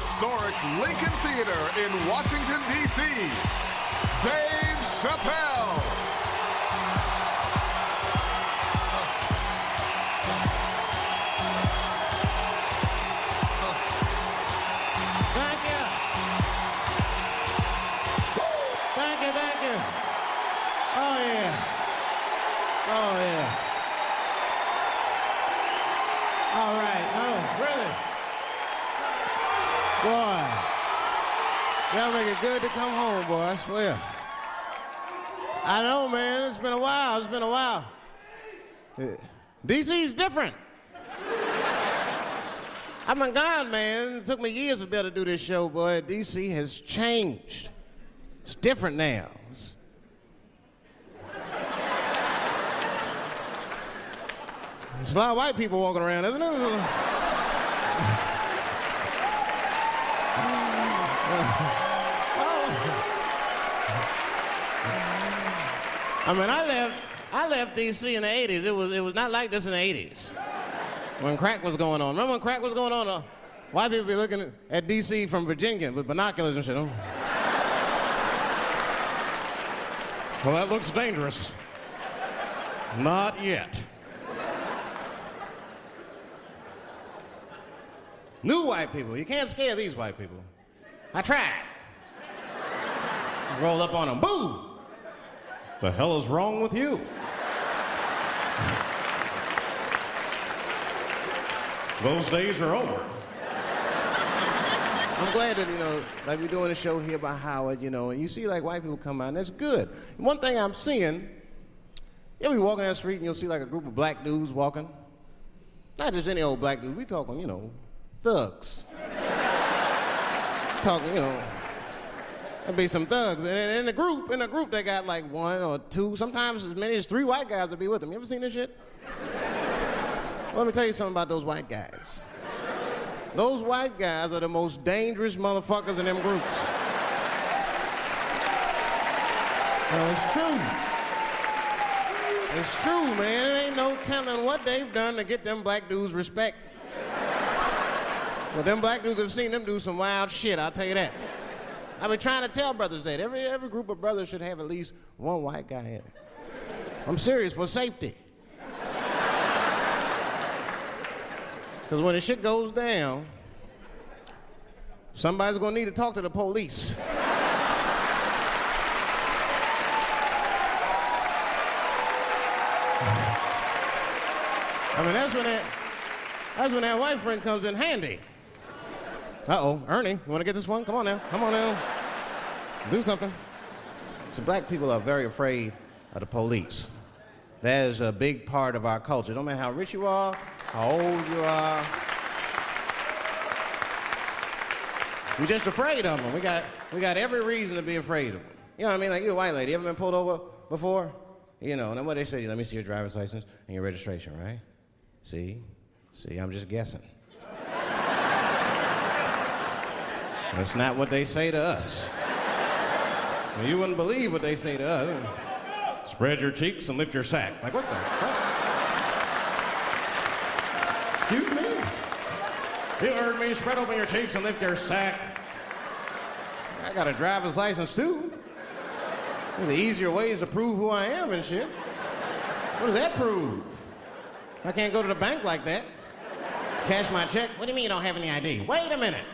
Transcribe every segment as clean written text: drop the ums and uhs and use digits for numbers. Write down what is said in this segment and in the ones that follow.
historic Lincoln Theater in Washington, D.C., Dave Chappelle. Thank you. Thank you, thank you. Oh, yeah. Oh, yeah. All right. Oh, really? Boy. Y'all make it good to come home, boy, I swear. I know, man. It's been a while. It's been a while. DC's different. I've been gone, man. It took me years to be able to do this show, boy. DC has changed. It's different now. There's a lot of white people walking around, isn't it? I mean, I left D.C. in the 80s. It was not like this in the 80s when crack was going on. Remember when crack was going on? White people be looking at D.C. from Virginia with binoculars and shit. Well, that looks dangerous. Not yet. New white people. You can't scare these white people. I tried. Roll up on them. Boo! The hell is wrong with you? Those days are over. I'm glad that, like we're doing a show here by Howard, and you see like white people come out, and that's good. One thing I'm seeing, you'll be walking down the street and you'll see like a group of black dudes walking. Not just any old black dude. We talking, thugs. Talking, there'll be some thugs. And in the group, they got like one or two, sometimes as many as 3 white guys will be with them. You ever seen this shit? Well, let me tell you something about those white guys. Those white guys are the most dangerous motherfuckers in them groups. No, it's true. It's true, man. It ain't no telling what they've done to get them black dudes respect. But them black dudes have seen them do some wild shit, I'll tell you that. I've been trying to tell brothers that. Every group of brothers should have at least one white guy in it. I'm serious, for safety. Because when the shit goes down, somebody's gonna need to talk to the police. I mean, that's when that white friend comes in handy. Uh-oh, Ernie, you wanna get this one? Come on now, do something. So black people are very afraid of the police. That is a big part of our culture. Don't matter how rich you are, how old you are. We're just afraid of them. We got every reason to be afraid of them. You know what I mean? Like, you a white lady, ever been pulled over before? And then what they say, let me see your driver's license and your registration, right? See, I'm just guessing. That's not what they say to us. Well, you wouldn't believe what they say to us. Spread your cheeks and lift your sack. Like, what the fuck? Excuse me? You heard me. Spread open your cheeks and lift your sack. I got a driver's license, too. There's easier ways to prove who I am and shit. What does that prove? I can't go to the bank like that. Cash my check. What do you mean you don't have any ID? Wait a minute.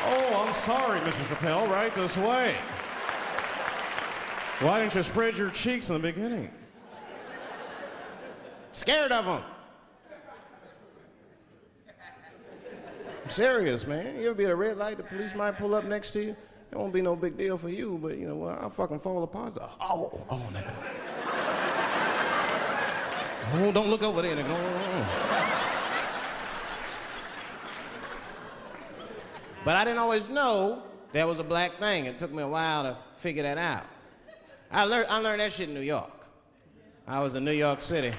Oh, I'm sorry, Mr. Chappelle. Right this way. Why didn't you spread your cheeks in the beginning? Scared of them. I'm serious, man. You ever be at a red light, the police might pull up next to you? It won't be no big deal for you, but I'll fucking fall apart. Oh, nigga. Oh, don't look over there, nigga. But I didn't always know that was a black thing. It took me a while to figure that out. I learned that shit in New York. I was in New York City.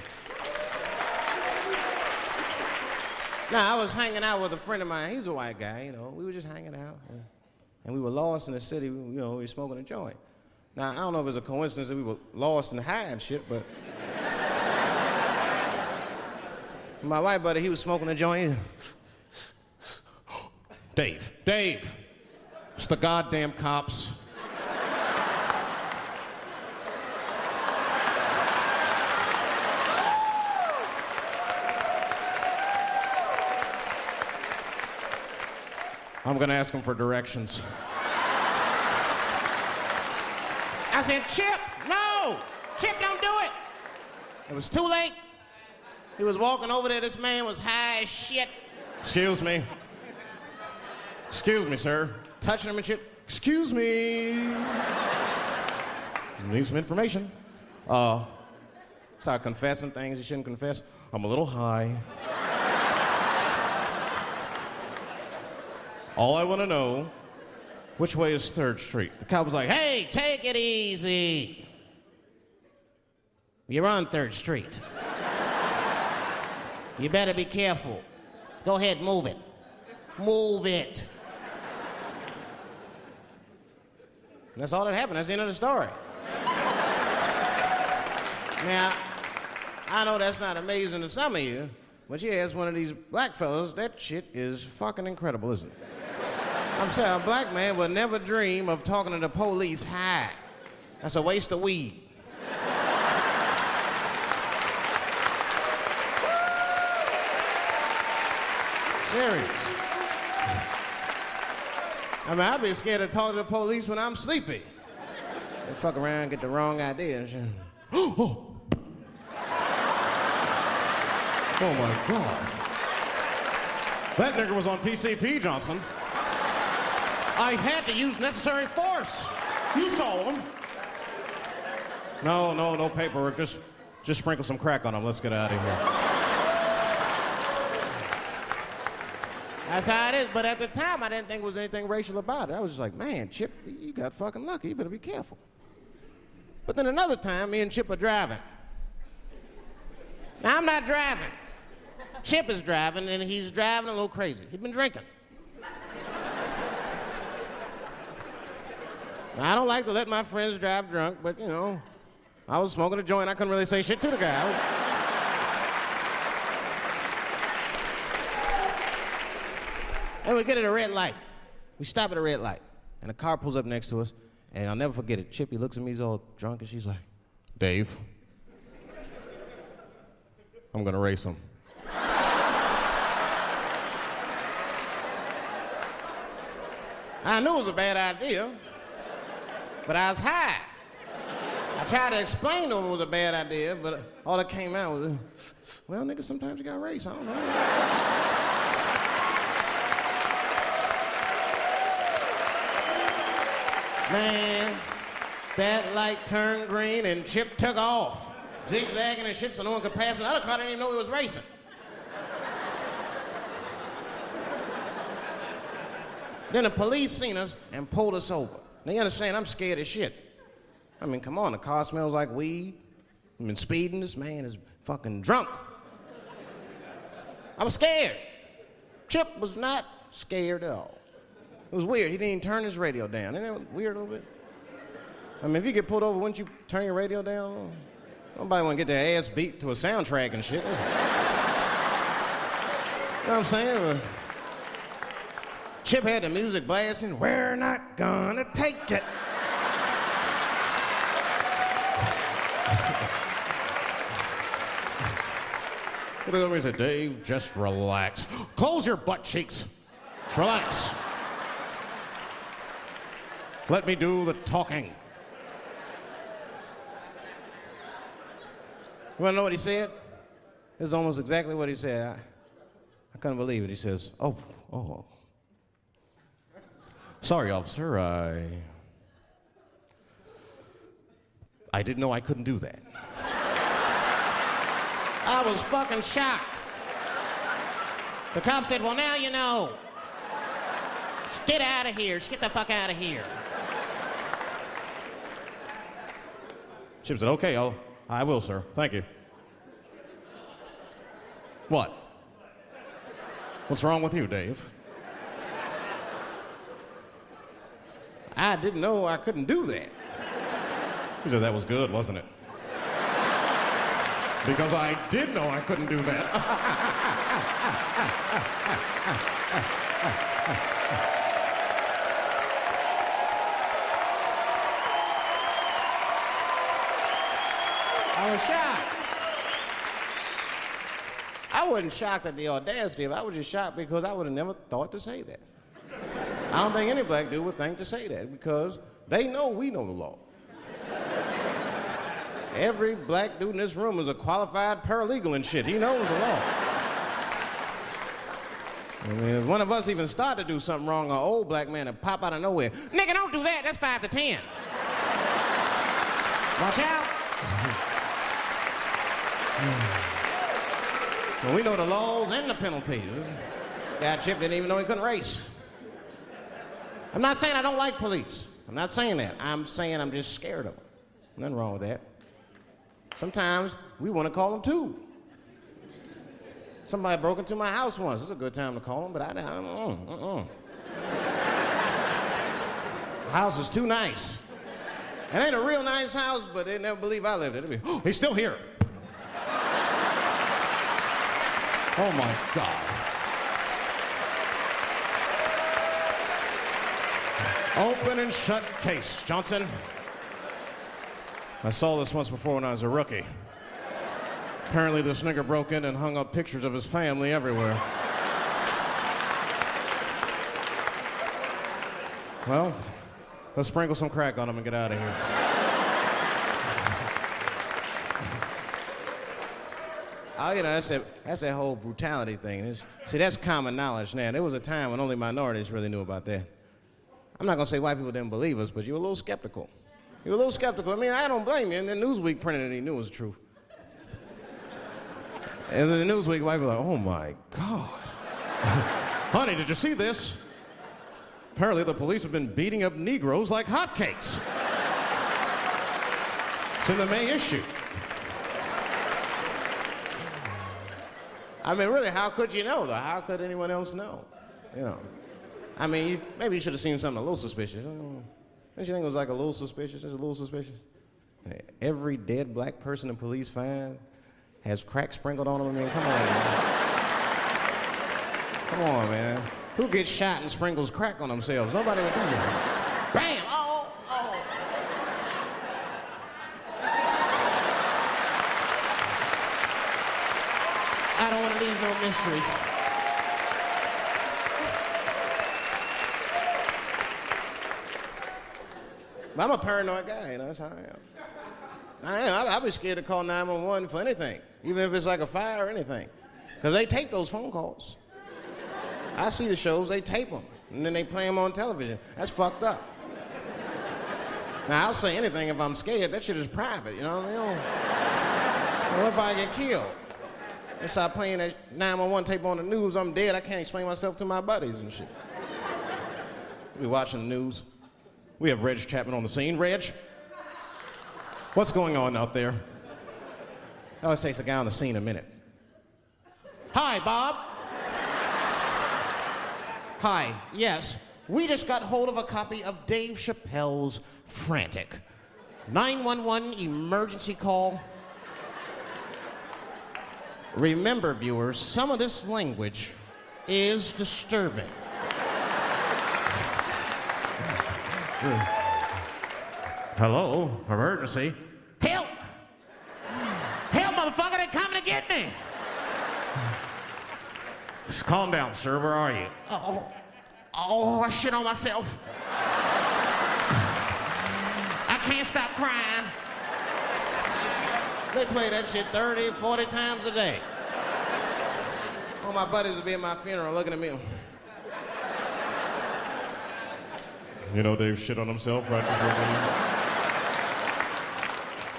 Now, I was hanging out with a friend of mine. He's a white guy, We were just hanging out. And we were lost in the city. We were smoking a joint. Now, I don't know if it's a coincidence that we were lost and high and shit, but... My white buddy, he was smoking a joint. Dave, it's the goddamn cops. I'm gonna ask him for directions. I said, Chip, no! Chip, don't do it! It was too late. He was walking over there. This man was high as shit. Excuse me, sir. Touching him and shit. Excuse me. Need some information. Start confessing things he shouldn't confess. I'm a little high. All I want to know, which way is 3rd Street? The cop was like, hey, take it easy. You're on 3rd Street. You better be careful. Go ahead, move it. Move it. And that's all that happened. That's the end of the story. Now, I know that's not amazing to some of you, but you ask one of these black fellas, that shit is fucking incredible, isn't it? I'm saying a black man would never dream of talking to the police high. That's a waste of weed. Serious. I mean, I'd be scared to talk to the police when I'm sleepy. They fuck around and get the wrong idea and shit. Oh my God. That nigger was on PCP, Johnson. I had to use necessary force. You saw him. No paperwork. Just sprinkle some crack on him. Let's get out of here. That's how it is. But at the time, I didn't think there was anything racial about it. I was just like, man, Chip, you got fucking lucky. You better be careful. But then another time, me and Chip are driving. Now, I'm not driving. Chip is driving, and he's driving a little crazy. He'd been drinking. Now, I don't like to let my friends drive drunk, but, you know, I was smoking a joint. I couldn't really say shit to the guy. And we get at a red light. We stop at a red light, and a car pulls up next to us, and I'll never forget it. Chippy looks at me, he's all drunk, and she's like, Dave, I'm gonna race him. I knew it was a bad idea, but I was high. I tried to explain to him it was a bad idea, but all that came out was, well, nigga, sometimes you gotta race, I don't know. Man, that light turned green and Chip took off, zigzagging and shit so no one could pass me. The other car didn't even know he was racing. Then the police seen us and pulled us over. Now you understand, I'm scared as shit. I mean, come on, the car smells like weed. I've been speeding, this man is fucking drunk. I was scared. Chip was not scared at all. It was weird. He didn't even turn his radio down. Isn't that weird a little bit? I mean, if you get pulled over, wouldn't you turn your radio down? Nobody want to get their ass beat to a soundtrack and shit. You know what I'm saying? Chip had the music blasting. We're not gonna take it. He looked at me and said, Dave, just relax. Close your butt cheeks. Just relax. Let me do the talking. You want to know what he said? This is almost exactly what he said. I couldn't believe it. He says, oh. Sorry, officer, I didn't know I couldn't do that. I was fucking shocked. The cop said, well, now you know. Just get out of here. Just get the fuck out of here. Chip said, okay, I will, sir. Thank you. What? What's wrong with you, Dave? I didn't know I couldn't do that. He said, that was good, wasn't it? Because I did know I couldn't do that. I was shocked. I wasn't shocked at the audacity of it. I was just shocked because I would have never thought to say that. I don't think any black dude would think to say that because they know we know the law. Every black dude in this room is a qualified paralegal and shit. He knows the law. I mean, if one of us even start to do something wrong, an old black man would pop out of nowhere. Nigga, don't do that. That's 5 to 10. Watch out. Well, we know the laws and the penalties. Guy Chip didn't even know he couldn't race. I'm not saying I don't like police. I'm not saying that. I'm saying I'm just scared of them. Nothing wrong with that. Sometimes we want to call them too. Somebody broke into my house once. It's a good time to call them, but I don't. The house is too nice. It ain't a real nice house, but they never believe I lived it. Be, oh, he's still here. Oh my God. Open and shut case, Johnson. I saw this once before when I was a rookie. Apparently this nigger broke in and hung up pictures of his family everywhere. Well, let's sprinkle some crack on him and get out of here. Oh, you know, that's that whole brutality thing. See, that's common knowledge now. There was a time when only minorities really knew about that. I'm not going to say white people didn't believe us, but you were a little skeptical. You were a little skeptical. I mean, I don't blame you. And then Newsweek printed it, he knew it was the truth. And then the Newsweek white people were like, oh my God. Honey, did you see this? Apparently the police have been beating up Negroes like hotcakes. It's in the May issue. I mean, really, how could you know, though? How could anyone else know? You know. I mean, maybe you should have seen something a little suspicious. Don't you think it was like a little suspicious? Just a little suspicious? Every dead black person the police find has crack sprinkled on them. I mean, come on, man. Come on, man. Who gets shot and sprinkles crack on themselves? Nobody would do that. Bam! Oh, oh. I don't want to leave no mysteries. But I'm a paranoid guy, you know, that's how I am. I am. I'll be scared to call 911 for anything, even if it's like a fire or anything. Because they tape those phone calls. I see the shows, they tape them, and then they play them on television. That's fucked up. Now, I'll say anything if I'm scared. That shit is private, you know what I mean? What if I get killed? They start playing that 911 tape on the news, I'm dead, I can't explain myself to my buddies and shit. We watching the news. We have Reg Chapman on the scene. Reg, what's going on out there? It always takes a guy on the scene a minute. Hi, Bob. Hi, yes. We just got hold of a copy of Dave Chappelle's Frantic. 911 emergency call. Remember, viewers, some of this language is disturbing. Hello, emergency. Help! Help, motherfucker, they're coming to get me! Just calm down, sir. Where are you? Oh, I shit on myself. I can't stop crying. They play that shit 30, 40 times a day. All my buddies will be at my funeral looking at me. You know Dave shit on himself right before me.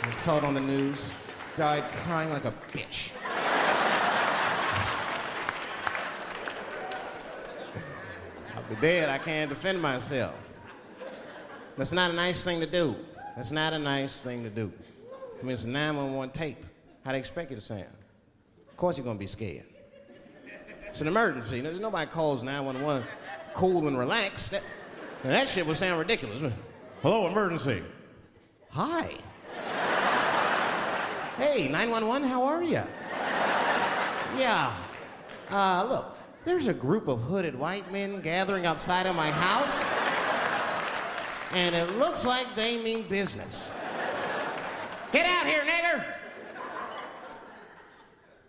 I saw it on the news. Died crying like a bitch. I'll be dead. I can't defend myself. That's not a nice thing to do. That's not a nice thing to do. I mean, it's a 911 tape. How they expect you to sound? Of course you're gonna be scared. It's an emergency. There's nobody calls 911 cool and relaxed. That shit would sound ridiculous. Hello, emergency. Hi. Hey, 911, how are you? Yeah. Look, there's a group of hooded white men gathering outside of my house, and it looks like they mean business. Get out here, nigger!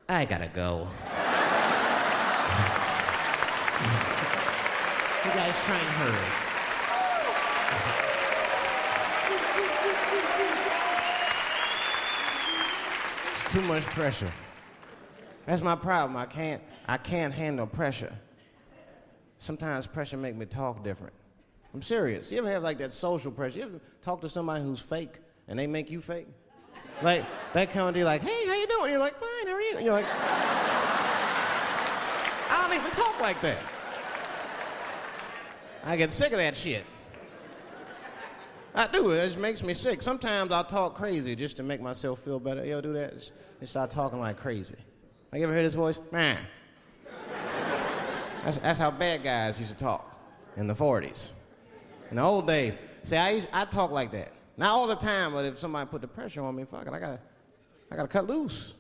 I gotta go. You guys try and hurry. It's too much pressure. That's my problem. I can't handle pressure. Sometimes pressure make me talk different. I'm serious. You ever have like that social pressure? You ever talk to somebody who's fake and they make you fake? Like, that kind of deal, like, hey, how you doing? You're like, fine, how are you? And you're like, I don't even talk like that. I get sick of that shit. I do, it just makes me sick. Sometimes I'll talk crazy just to make myself feel better. You ever do that? Just start talking like crazy. Like, you ever hear this voice? Man. That's how bad guys used to talk in the 40s. In the old days. See, I talk like that. Not all the time, but if somebody put the pressure on me, fuck it, I gotta cut loose.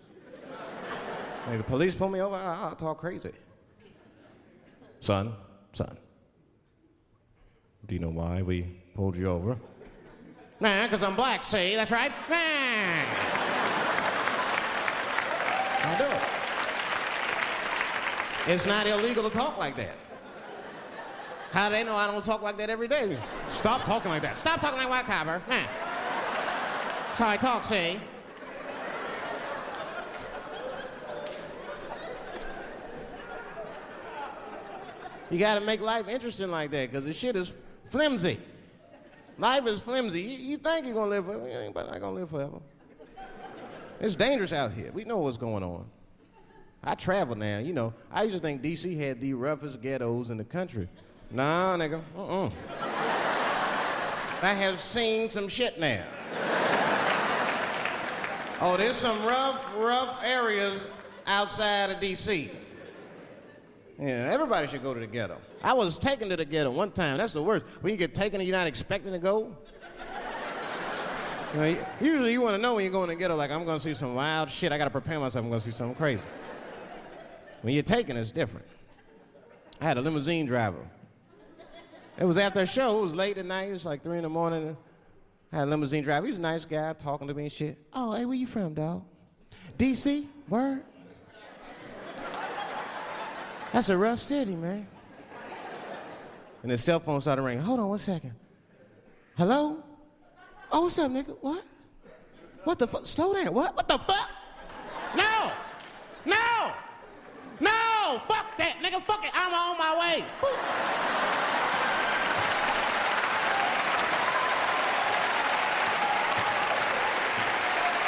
Like the police pull me over, I'll talk crazy. Son, do you know why we pulled you over? Nah, because I'm black, see, that's right. Nah. I do it. It's not illegal to talk like that. How do they know I don't talk like that every day? Stop talking like that. Stop talking like white copper. Nah. That's how I talk, see? You gotta make life interesting like that, because the shit is flimsy. Life is flimsy. You think you're gonna live forever, you ain't not gonna live forever. It's dangerous out here. We know what's going on. I travel now, you know. I used to think D.C. had the roughest ghettos in the country. Nah, nigga, I have seen some shit now. Oh, there's some rough areas outside of D.C. Yeah, everybody should go to the ghetto. I was taken to the ghetto one time. That's the worst. When you get taken and you're not expecting to go. You know, usually you want to know when you go in the ghetto, like, I'm going to see some wild shit. I got to prepare myself. I'm going to see something crazy. When you're taken, it's different. I had a limousine driver. It was after a show. It was late at night. It was like 3 in the morning. I had a limousine driver. He was a nice guy talking to me and shit. Oh, hey, where you from, dog? D.C.? Word? That's a rough city, man. And his cell phone started ringing. Hold on 1 second. Hello? Oh, what's up, nigga? What? What the fuck? Slow down. What? What the fuck? No! No! No! Fuck that, nigga. Fuck it. I'm on my way.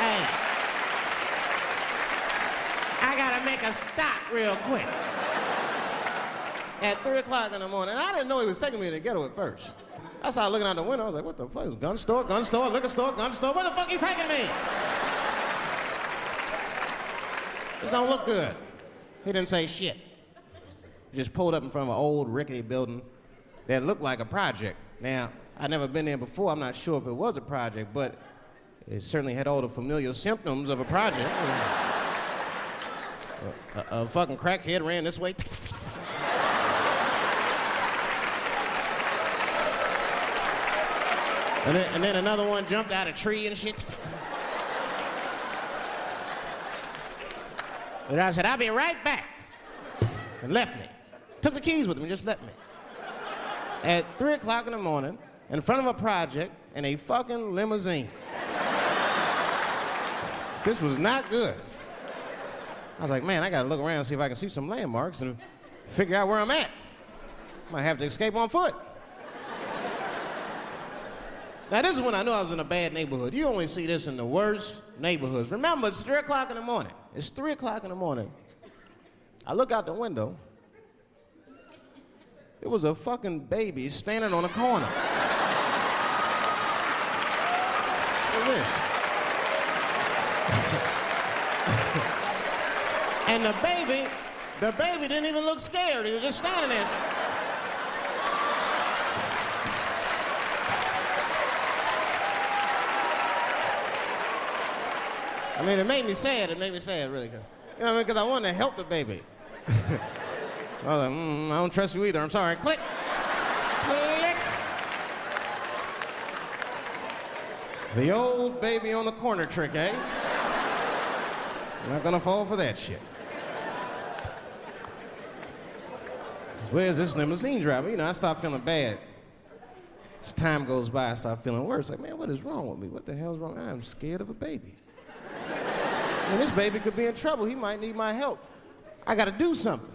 Hey. I gotta make a stop real quick. At 3 o'clock in the morning. I didn't know he was taking me to the ghetto at first. I started looking out the window. I was like, what the fuck? Gun store, liquor store, gun store. Where the fuck are you taking me? This don't look good. He didn't say shit. He just pulled up in front of an old rickety building that looked like a project. Now, I'd never been there before. I'm not sure if it was a project, but it certainly had all the familiar symptoms of a project. A fucking crackhead ran this way. And then another one jumped out of a tree and shit. The driver said, I'll be right back. And left me. Took the keys with him and just left me. At 3 o'clock in the morning, in front of a project, in a fucking limousine. This was not good. I was like, man, I gotta look around and see if I can see some landmarks and figure out where I'm at. Might have to escape on foot. Now, this is when I knew I was in a bad neighborhood. You only see this in the worst neighborhoods. Remember, it's 3 o'clock in the morning. It's 3 o'clock in the morning. I look out the window. It was a fucking baby standing on a corner. Look at this. And the baby didn't even look scared. He was just standing there. I mean, it made me sad. It made me sad, really. You know what I mean? Because I wanted to help the baby. I was like, I don't trust you either. I'm sorry. Click. Click. The old baby on the corner trick, eh? I'm not gonna fall for that shit. Where's this limousine driver? You know, I start feeling bad. As time goes by, I start feeling worse. Like, man, what is wrong with me? What the hell's wrong? I'm scared of a baby. And this baby could be in trouble. He might need my help. I gotta do something.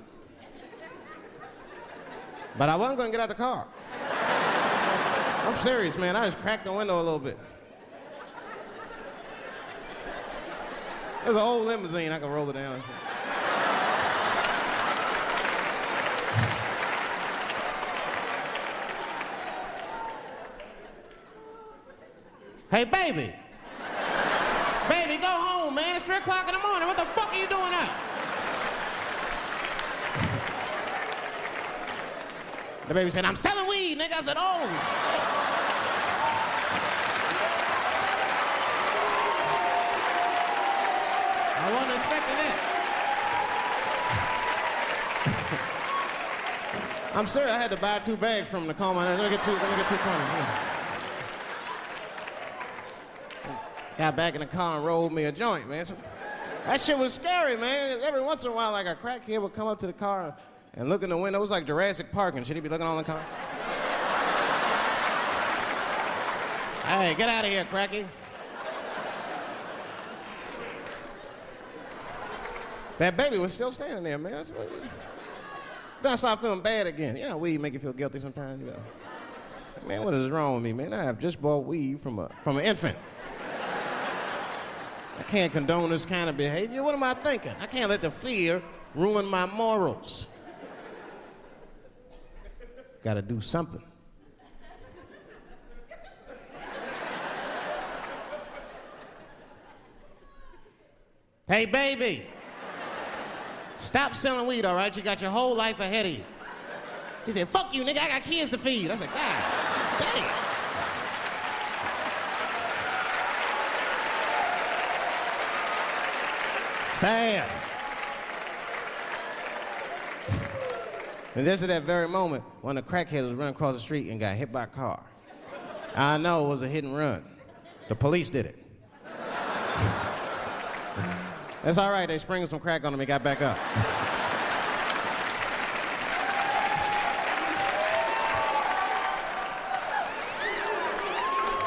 But I wasn't gonna get out the car. I'm serious, man. I just cracked the window a little bit. There's an old limousine. I could roll it down. Hey, baby. Baby, go home, man. It's 3 o'clock in the morning. What the fuck are you doing up? The baby said, I'm selling weed, nigga. I said, oh, shit. I wasn't expecting that. I'm serious. I had to buy 2 bags from him to calm my nerves. Let me get 2 coins. Got back in the car and rolled me a joint, man. So, that shit was scary, man. Every once in a while, like a crackhead would come up to the car and look in the window. It was like Jurassic Park, and shit, he'd be looking on the car. Hey, get out of here, cracky. That baby was still standing there, man. Then I started feeling bad again. Yeah, weed make you feel guilty sometimes, you know. Man, what is wrong with me, man? I have just bought weed from an infant. I can't condone this kind of behavior. What am I thinking? I can't let the fear ruin my morals. Gotta do something. Hey, baby. Stop selling weed, all right? You got your whole life ahead of you. He said, fuck you, nigga. I got kids to feed. I said, God damn. Sad. And just at that very moment, one of the crackheads was running across the street and got hit by a car. I know it was a hit and run. The police did it. That's all right. They sprinkled some crack on him and got back up.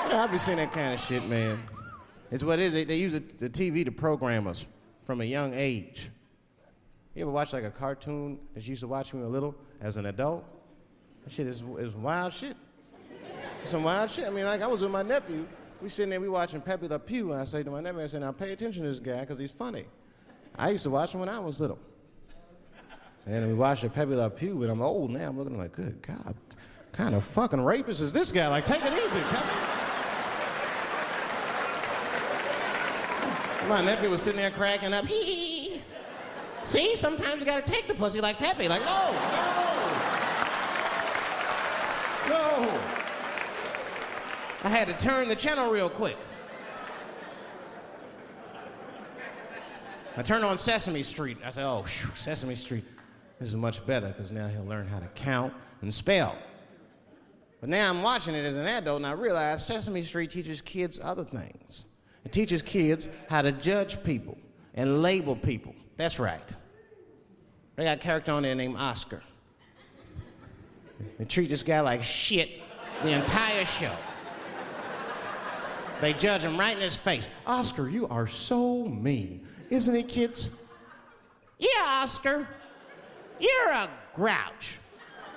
Yeah, I be seeing that kind of shit, man. It's what it is. They use the TV to program us from a young age. You ever watch like a cartoon that you used to watch when you were little as an adult? That shit is wild shit. Some wild shit. I mean, like I was with my nephew. We sitting there, we watching Pepe Le Pew, and I say to my nephew, I said, now pay attention to this guy because he's funny. I used to watch him when I was little. And we watched the Pepe Le Pew, and I'm old now. I'm looking like, good God, what kind of fucking rapist is this guy? Like, take it easy, Pepe. My nephew was sitting there cracking up. Hee. See, sometimes you gotta take the pussy like Pepe. Like, no. I had to turn the channel real quick. I turned on Sesame Street. I said, oh, Sesame Street. This is much better because now he'll learn how to count and spell. But now I'm watching it as an adult and I realize Sesame Street teaches kids other things. It teaches kids how to judge people and label people. That's right. They got a character on there named Oscar. They treat this guy like shit the entire show. They judge him right in his face. Oscar, you are so mean. Isn't it, kids? Yeah, Oscar. You're a grouch.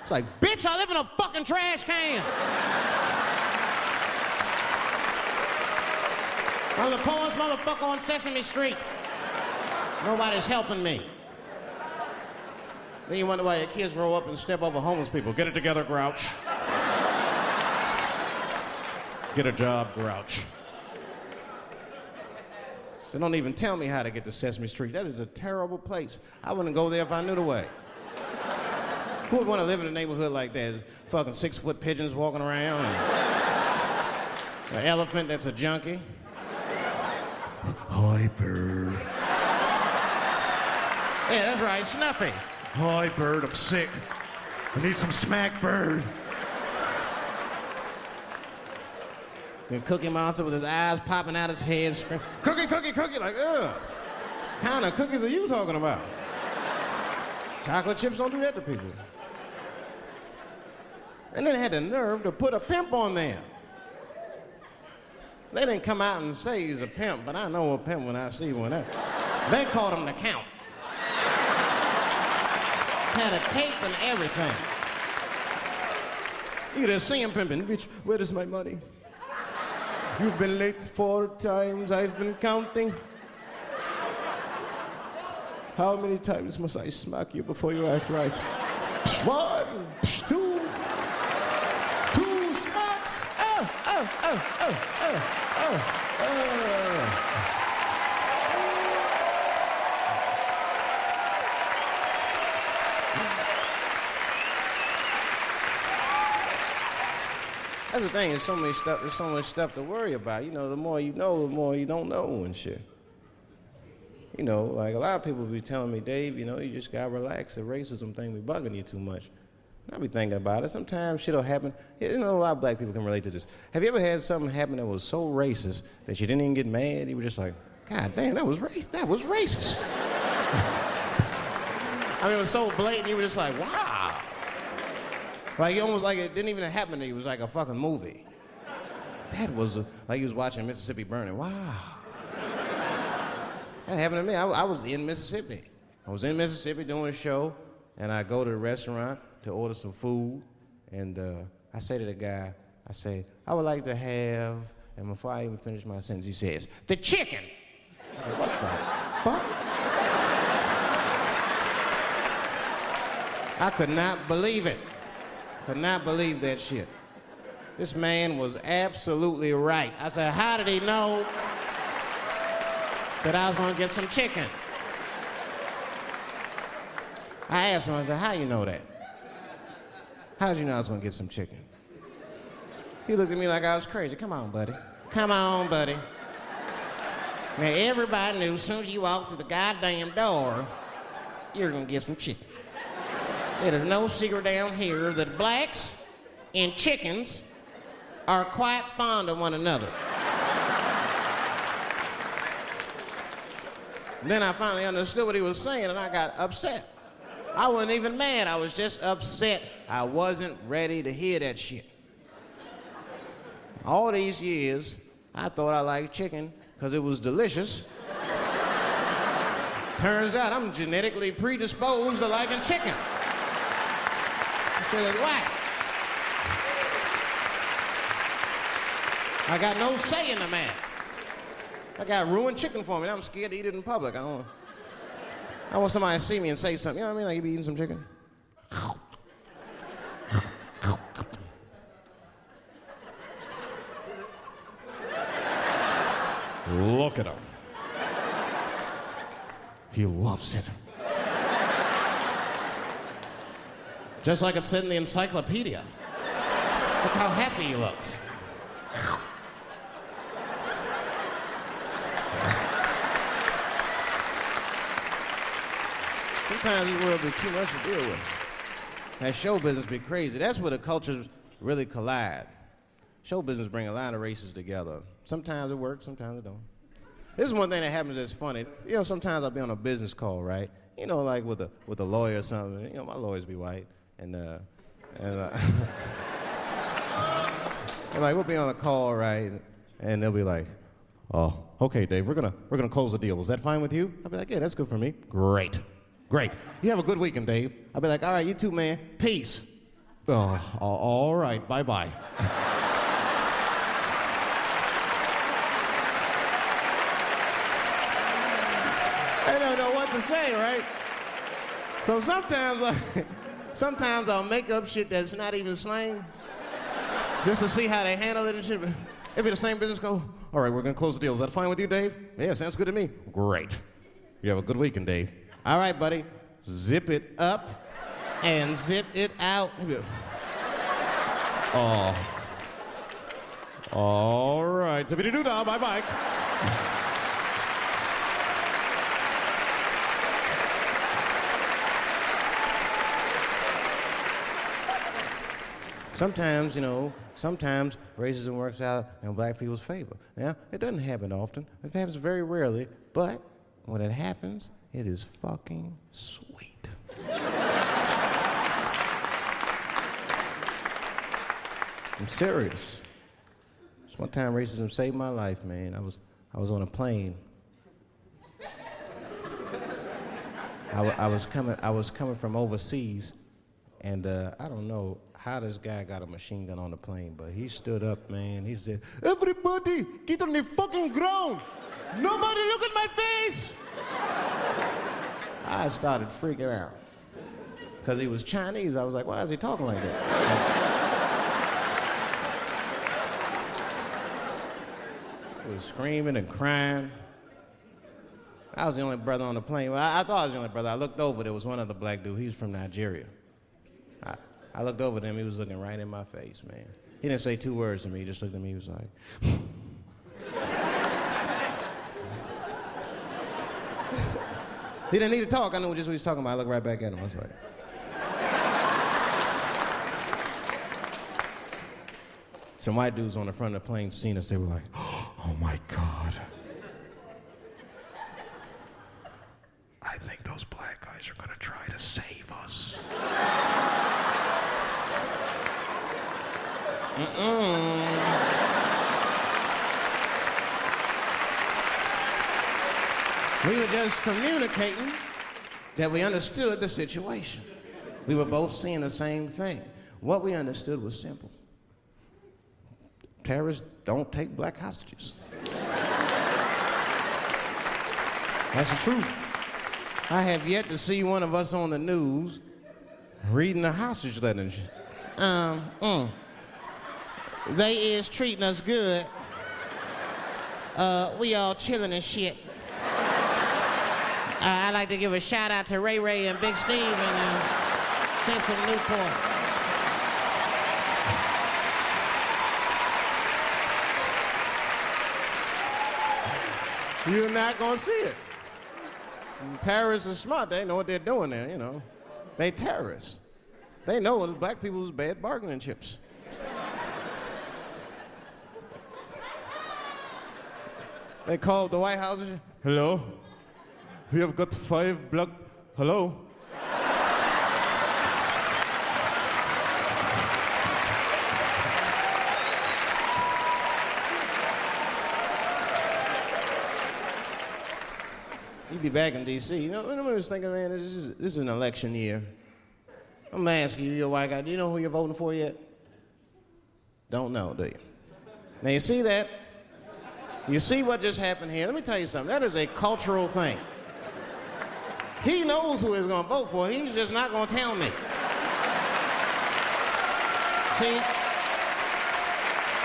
It's like, bitch, I live in a fucking trash can. I'm the poorest motherfucker on Sesame Street. Nobody's helping me. Then you wonder why your kids grow up and step over homeless people. Get it together, grouch. Get a job, grouch. So don't even tell me how to get to Sesame Street. That is a terrible place. I wouldn't go there if I knew the way. Who would want to live in a neighborhood like that? Fucking 6-foot pigeons walking around. And an elephant that's a junkie. Hi, bird. Yeah, that's right, Snuffy. Hi, bird, I'm sick. I need some smack, bird. The Cookie Monster with his eyes popping out his head, screaming, cookie, cookie, cookie, like, ugh. What kind of cookies are you talking about? Chocolate chips don't do that to people. And then they had the nerve to put a pimp on there. They didn't come out and say he's a pimp, but I know a pimp when I see one. They called him the Count. Had a cape and everything. You could just see him pimping. Bitch, where is my money? You've been late 4 times, I've been counting. How many times must I smack you before you act right? 1, 2, 2 smacks. Oh, oh, oh, oh, oh, oh, oh. That's the thing, there's so much stuff to worry about. You know, the more you know, the more you don't know and shit. You know, like a lot of people be telling me, Dave, you know, you just gotta relax. The racism thing be bugging you too much. And I be thinking about it. Sometimes shit'll happen. You know, a lot of black people can relate to this. Have you ever had something happen that was so racist that you didn't even get mad? You were just like, God damn, that was racist. I mean, it was so blatant, you were just like, wow. Like, almost like it didn't even happen to you. It was like a fucking movie. That was like you was watching Mississippi Burning. Wow. That happened to me. I was in Mississippi. I was in Mississippi doing a show, and I go to the restaurant to order some food, and I say to the guy, I say, I would like to have, and before I even finish my sentence, he says, the chicken. I said, what the fuck? I could not believe it. Could not believe that shit. This man was absolutely right. I said, how did he know that I was gonna get some chicken? I asked him, I said, how you know that? How did you know I was gonna get some chicken? He looked at me like I was crazy. Come on, buddy. Come on, buddy. Now, everybody knew as soon as you walked through the goddamn door, you're gonna get some chicken. There's no secret down here that blacks and chickens are quite fond of one another. Then I finally understood what he was saying, and I got upset. I wasn't even mad. I was just upset. I wasn't ready to hear that shit. All these years, I thought I liked chicken because it was delicious. Turns out I'm genetically predisposed to liking chicken. Shit is whack. I got no say in the matter. I got ruined chicken for me. I'm scared to eat it in public. I want somebody to see me and say something. You know what I mean? Like, you be eating some chicken? Look at him. He loves it. Just like it said in the encyclopedia. Look how happy he looks. Sometimes this world be too much to deal with. That show business be crazy. That's where the cultures really collide. Show business bring a lot of races together. Sometimes it works, sometimes it don't. This is one thing that happens that's funny. You know, sometimes I'll be on a business call, right? You know, like with a lawyer or something. You know, my lawyers be white. And like we'll be on a call, right? And they'll be like, "Oh, okay, Dave, we're gonna close the deal. Is that fine with you?" I'll be like, "Yeah, that's good for me." Great. You have a good weekend, Dave. I'll be like, "All right, you too, man. Peace." Oh, all right, bye-bye. I don't know what to say, right? So sometimes I'll make up shit that's not even slang, just to see how they handle it and shit. It'll be the same business go, "All right, we're gonna close the deal. Is that fine with you, Dave?" "Yeah, sounds good to me." "Great. You have a good weekend, Dave." "All right, buddy. Zip it up and zip it out." Oh. All right. Zippity-doo-dah. Bye-bye. Sometimes, sometimes racism works out in black people's favor. Now, it doesn't happen often. It happens very rarely, but when it happens, it is fucking sweet. I'm serious. Just one time racism saved my life, man. I was on a plane. I was coming from overseas, and I don't know how this guy got a machine gun on the plane, but he stood up, man. He said, "Everybody, get on the fucking ground. Nobody look at my face." I started freaking out. Because he was Chinese, I was like, why is he talking like that? He was screaming and crying. I was the only brother on the plane. Well, I thought I was the only brother. I looked over, there was one other black dude. He was from Nigeria. I looked over at him, he was looking right in my face, man. He didn't say two words to me, he just looked at me, he was like... He didn't need to talk, I knew just what he was talking about. I looked right back at him, I was like... Some white dudes on the front of the plane seen us, they were like, "Oh my God. I think those black guys are gonna try to save us." We were just communicating that we understood the situation. We were both seeing the same thing. What we understood was simple. Terrorists don't take black hostages. That's the truth. I have yet to see one of us on the news reading a hostage letter and shit. They is treating us good. We all chilling and shit. I'd like to give a shout out to Ray Ray and Big Steve and send some Newport. You're not gonna see it. And terrorists are smart, they know what they're doing there, They terrorists. They know it's black people's bad bargaining chips. They called the White House. "Hello? We have got 5 black... Hello?" You'd be back in D.C. I was thinking, man, this is an election year. I'm gonna ask you, you're a white guy, do you know who you're voting for yet? Don't know, do you? Now, you see that? You see what just happened here? Let me tell you something. That is a cultural thing. He knows who he's gonna vote for. He's just not gonna tell me. See?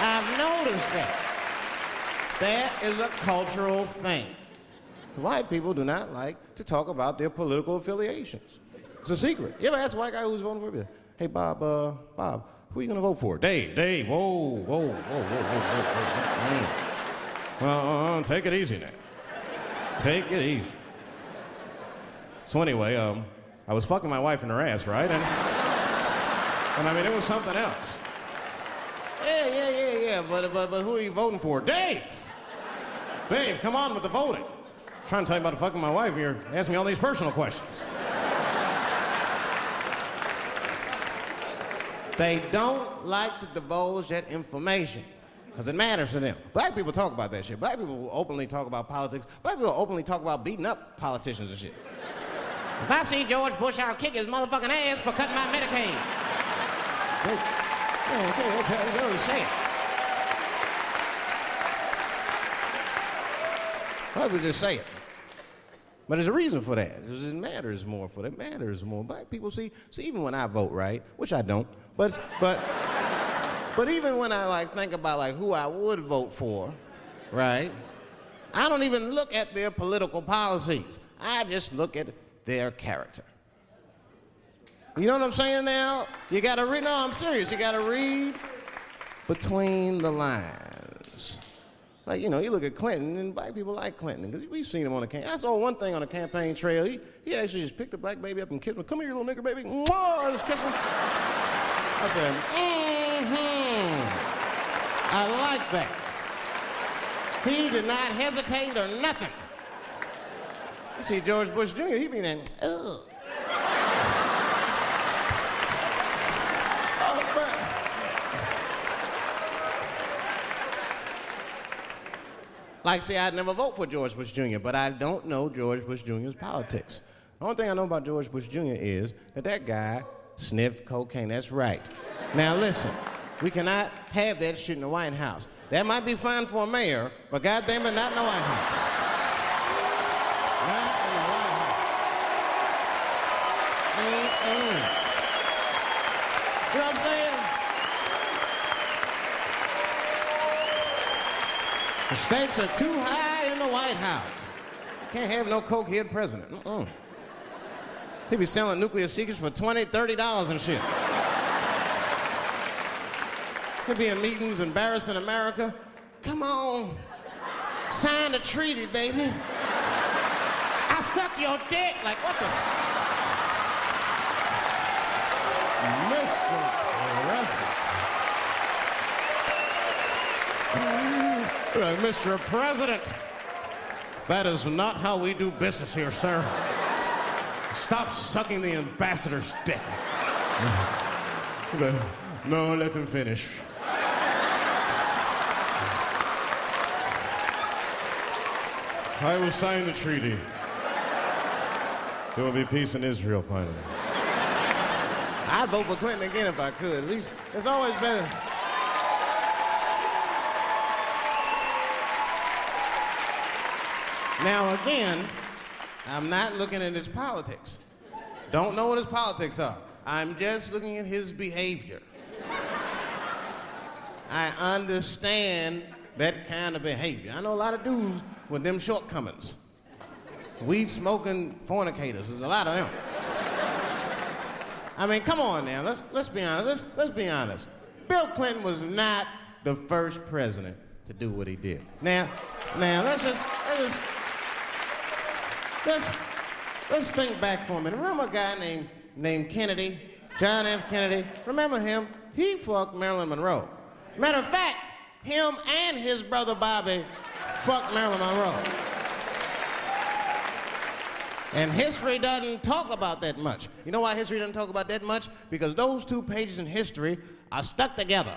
I've noticed that. That is a cultural thing. White people do not like to talk about their political affiliations. It's a secret. You ever ask a white guy who's voting for you? "Hey, Bob, who are you gonna vote for?" Dave, whoa. Take it easy now. Take it easy. So anyway, I was fucking my wife in her ass, right? And I mean, it was something else. Yeah, but who are you voting for? Dave, come on with the voting. I'm trying to tell you about fucking my wife, and you're asking me all these personal questions. They don't like to divulge that information because it matters to them. Black people talk about that shit. Black people will openly talk about politics. Black people will openly talk about beating up politicians and shit. If I see George Bush, I'll kick his motherfucking ass for cutting my Medicaid. Okay, you don't say it. Black people just say it. But there's a reason for that. It matters more for them. It matters more. Black people see, even when I vote, right, which I don't, but even when I think about who I would vote for, right, I don't even look at their political policies. I just look at their character. You know what I'm saying now? You gotta read, no, I'm serious. You gotta read between the lines. You look at Clinton, and black people like Clinton, because we've seen him on the campaign. I saw one thing on the campaign trail. He actually just picked a black baby up and kissed him. "Come here, little nigger baby." Mwah! I just kissed him. I said, I like that. He did not hesitate or nothing. You see George Bush Jr., he be there, ugh. Like, see, I'd never vote for George Bush Jr., but I don't know George Bush Jr.'s politics. The only thing I know about George Bush Jr. is that guy sniffed cocaine. That's right. Now, listen, we cannot have that shit in the White House. That might be fine for a mayor, but goddamn it, not in the White House. Not in the White House. You know what I'm saying? The stakes are too high in the White House. Can't have no cokehead president. He be selling nuclear secrets for $20, $30 and shit. He'll be in meetings embarrassing America. Come on, sign the treaty, baby. I suck your dick. Like, what the? Mr. President. Like, Mr. President, that is not how we do business here, sir. Stop sucking the ambassador's dick. No, let him finish. I will sign the treaty. There will be peace in Israel finally. I'd vote for Clinton again if I could. At least it's always better. Now again, I'm not looking at his politics. Don't know what his politics are. I'm just looking at his behavior. I understand that kind of behavior. I know a lot of dudes with them shortcomings. Weed smoking fornicators, there's a lot of them. I mean, come on now, let's be honest. Let's be honest. Bill Clinton was not the first president to do what he did. Now, let's think back for a minute. Remember a guy named Kennedy, John F. Kennedy? Remember him? He fucked Marilyn Monroe. Matter of fact, him and his brother Bobby fucked Marilyn Monroe. And history doesn't talk about that much. You know why history doesn't talk about that much? Because those two pages in history are stuck together.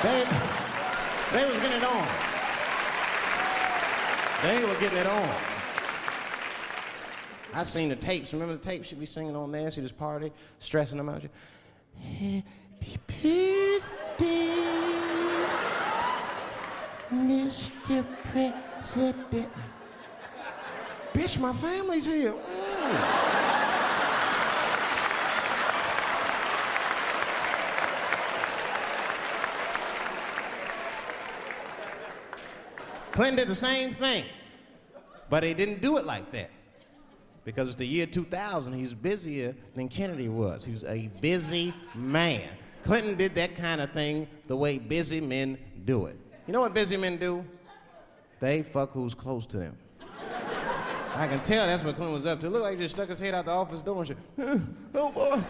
They was getting it on. They were getting it on. I seen the tapes. Remember the tapes? She'd be singing on there. She'd just party, stressing them out. Happy birthday, Mr. President. Bitch, my family's here. Clinton did the same thing, but he didn't do it like that. Because it's the year 2000, he's busier than Kennedy was. He was a busy man. Clinton did that kind of thing the way busy men do it. You know what busy men do? They fuck who's close to them. I can tell that's what Clinton was up to. Look like he just stuck his head out the office door and shit. Oh, boy.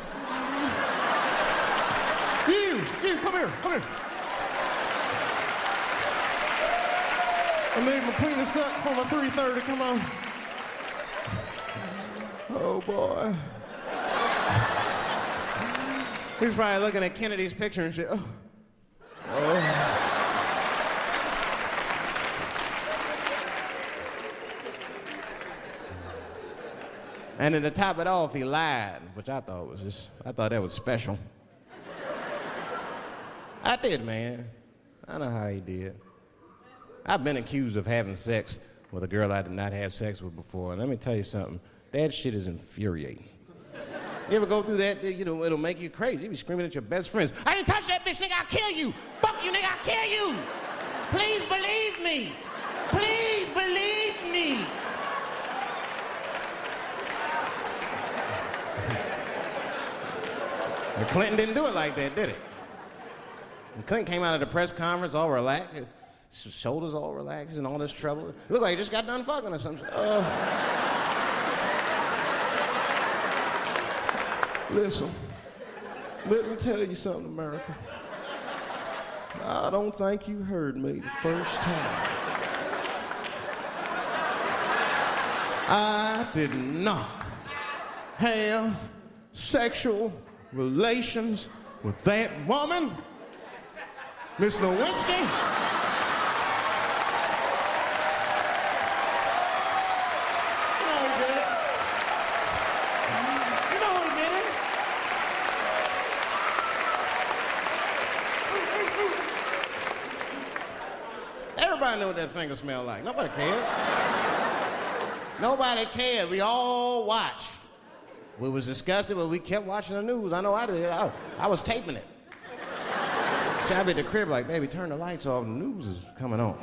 You, come here. I made my penis up for my 3:30, come on. Oh, boy. He's probably looking at Kennedy's picture and shit. Oh. And then to top it off, he lied, which I thought that was special. I did, man. I know how he did. I've been accused of having sex with a girl I did not have sex with before, and let me tell you something. That shit is infuriating. You ever go through that? You know, it'll make you crazy. You be screaming at your best friends. I didn't touch that bitch, nigga, I'll kill you. Fuck you, nigga, I'll kill you. Please believe me. Please believe me. And Clinton didn't do it like that, did he? And Clinton came out of the press conference all relaxed, his shoulders all relaxed and all this trouble. It looked like he just got done fucking or something. Listen, Let me tell you something, America. I don't think you heard me the first time. I did not have sexual relations with that woman, Miss Lewinsky. You know he did it. You know he did it. Everybody knew what that finger smelled like. Nobody cared. Nobody cared. We all watched. We was disgusted, but we kept watching the news. I know I did. I was taping it. See, I'd be at the crib like, baby, turn the lights off. The news is coming on.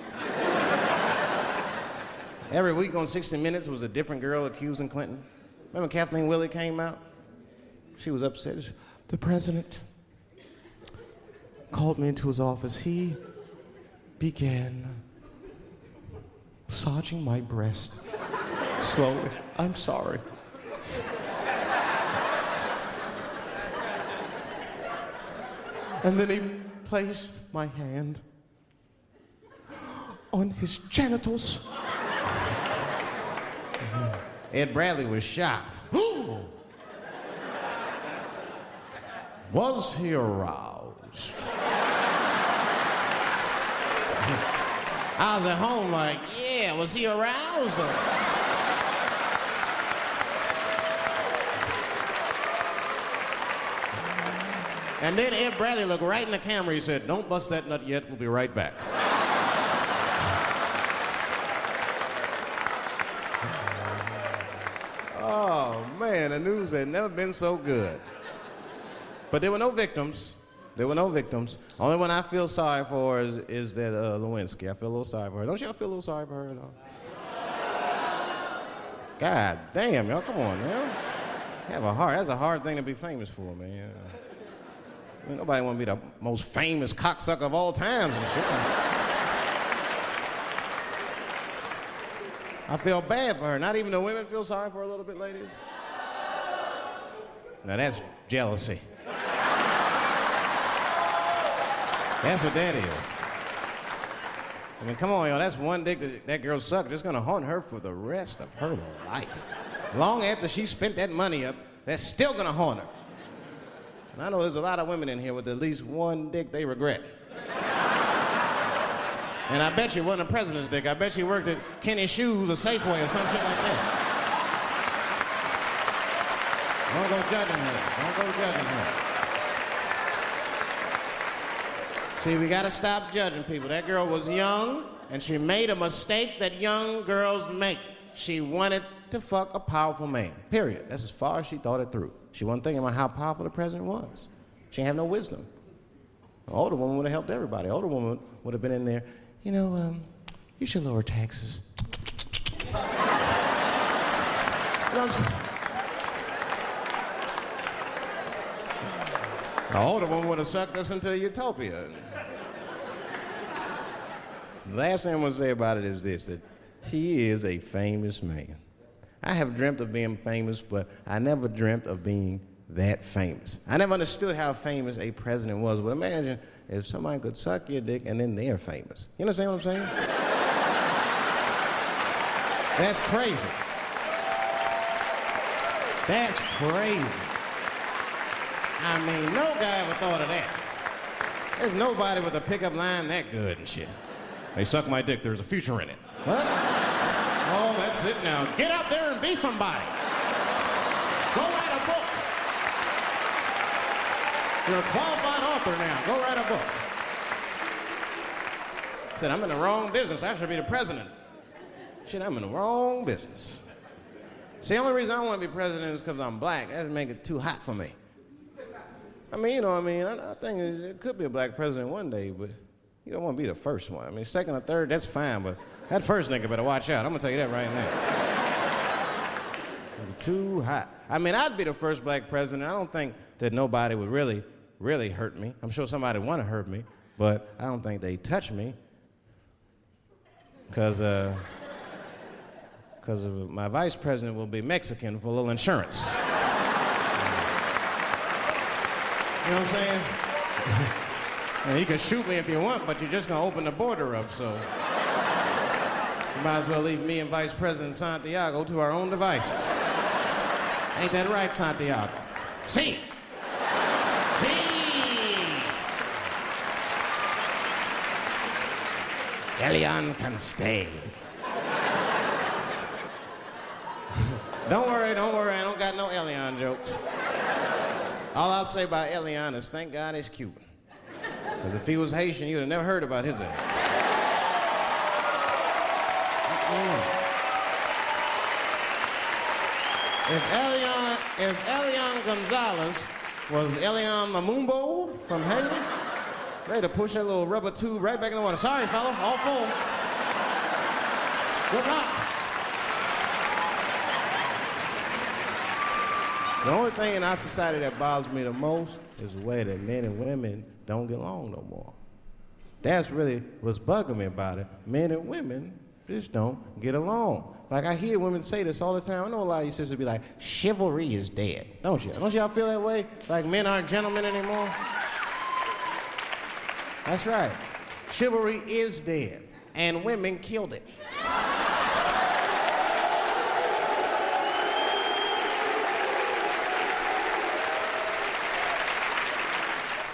Every week on 60 Minutes was a different girl accusing Clinton. Remember Kathleen Willey came out? She was upset. The president called me into his office. He began massaging my breast slowly. I'm sorry. And then he placed my hand on his genitals. Ed Bradley was shocked. Was he aroused? I was at home like, yeah, was he aroused? And then Ed Bradley looked right in the camera. He said, don't bust that nut yet. We'll be right back. Oh, man, the news had never been so good. But there were no victims. There were no victims. Only one I feel sorry for is that Lewinsky. I feel a little sorry for her. Don't y'all feel a little sorry for her at all? God damn, y'all, come on, man. Have a heart. That's a hard thing to be famous for, man. I mean, nobody want to be the most famous cocksucker of all times and shit. I feel bad for her. Not even the women feel sorry for her a little bit, ladies. Now that's jealousy. That's what that is. I mean, come on, y'all. That's one dick that girl sucked. It's gonna haunt her for the rest of her life. Long after she spent that money up, that's still gonna haunt her. And I know there's a lot of women in here with at least one dick they regret. And I bet you it wasn't a president's dick. I bet she worked at Kenny Shoes or Safeway or some shit like that. Don't go judging her. Don't go judging her. See, we gotta stop judging people. That girl was young, and she made a mistake that young girls make. She wanted to fuck a powerful man, period. That's as far as she thought it through. She wasn't thinking about how powerful the president was. She didn't have no wisdom. An older woman would have helped everybody. An older woman would have been in there, you know, you should lower taxes. You know what I'm saying? The older woman would have sucked us into utopia. The last thing I'm going to say about it is this, that he is a famous man. I have dreamt of being famous, but I never dreamt of being that famous. I never understood how famous a president was, but imagine if somebody could suck your dick and then they're famous. You understand what I'm saying? That's crazy. That's crazy. I mean, no guy ever thought of that. There's nobody with a pickup line that good and shit. They suck my dick, there's a future in it. What? Oh, that's it now. Get out there and be somebody. Go write a book. You're a qualified author now. Go write a book. I said, I'm in the wrong business. I should be the president. Shit, I'm in the wrong business. See, the only reason I want to be president is because I'm black. That would make it too hot for me. I mean, you know what I mean? I think it could be a black president one day, but you don't want to be the first one. I mean, second or third, that's fine, but that first nigga better watch out. I'm going to tell you that right now. It'd be too hot. I mean, I'd be the first black president. I don't think that nobody would really hurt me. I'm sure somebody would want to hurt me, but I don't think they'd touch me because my vice president will be Mexican for a little insurance. You know what I'm saying? Well, you can shoot me if you want, but you're just gonna open the border up, so. You might as well leave me and Vice President Santiago to our own devices. Ain't that right, Santiago? See. Elian can stay. Don't worry, I don't got no Elian jokes. All I'll say about Elian is thank God he's Cuban. Because if he was Haitian, you'd have never heard about his ass. If Elian Gonzalez was Elian Mamumbo from Haiti, they'd have pushed that little rubber tube right back in the water. Sorry, fella, all full. Good luck. The only thing in our society that bothers me the most is the way that men and women don't get along no more. That's really what's bugging me about it. Men and women just don't get along. Like, I hear women say this all the time. I know a lot of you sisters be like, chivalry is dead. Don't you? Don't y'all feel that way? Like men aren't gentlemen anymore? That's right. Chivalry is dead, and women killed it.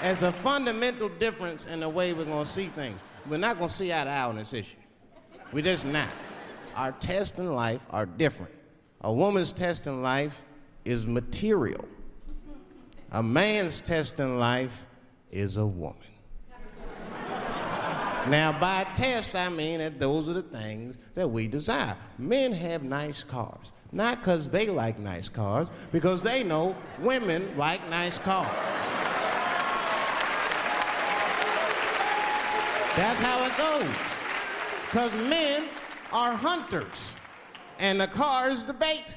There's a fundamental difference in the way we're gonna see things. We're not gonna see eye to eye on this issue. We're just not. Our tests in life are different. A woman's test in life is material. A man's test in life is a woman. Now, by test, I mean that those are the things that we desire. Men have nice cars, not because they like nice cars, because they know women like nice cars. That's how it goes. Because men are hunters, and the car is the bait.